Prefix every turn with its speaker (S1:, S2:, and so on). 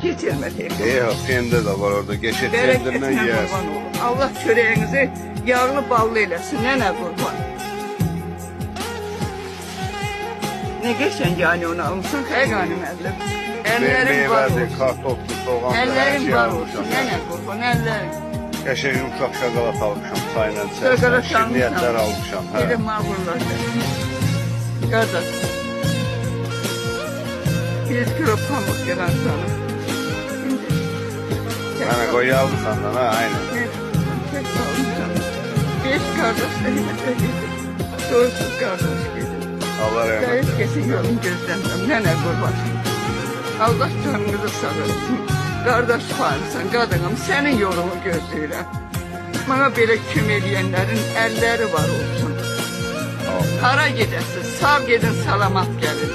S1: Geçirmedik.
S2: Yok, pende de var orada. Geçet pendinden
S1: Bereketine
S2: yersin.
S1: kurban olun. Allah çöreğinizi yağlı ballı eylesin. Nene kurban. Ne geçen yani onu almışsın? Hey ganim ellerim. Ellerim var
S2: Meyveli,
S1: olsun.
S2: kartoplu, soğanlı, her
S1: Ellerim
S2: şey
S1: var
S2: almışam.
S1: olsun. Nene kurban ellerim.
S2: Yaşa yumuşak şakalat almışam. Sayla
S1: Şakalat
S2: sesle.
S1: almışam.
S2: Şirniyetler almışam.
S1: Biri mağrurlar. Kardeş. 100 kilo pamuk gelen sana.
S2: Bana koyaldı senden ha, aynen.
S1: Tek almışam. 5 kardeş elime gidin. Doğrusuz kardeş gidin.
S2: Allah rahmet
S1: Gayet
S2: eylesin.
S1: kesin yolun gözlemden. Nene kurban. Allah canınızı sağlasın. Kardeş varsan kadınım senin yolunu gözləyirəm. Bana böyle küm eləyənlərin əlləri var olsun. Hara gedəsiz, sağ gedin, salamat gəlin.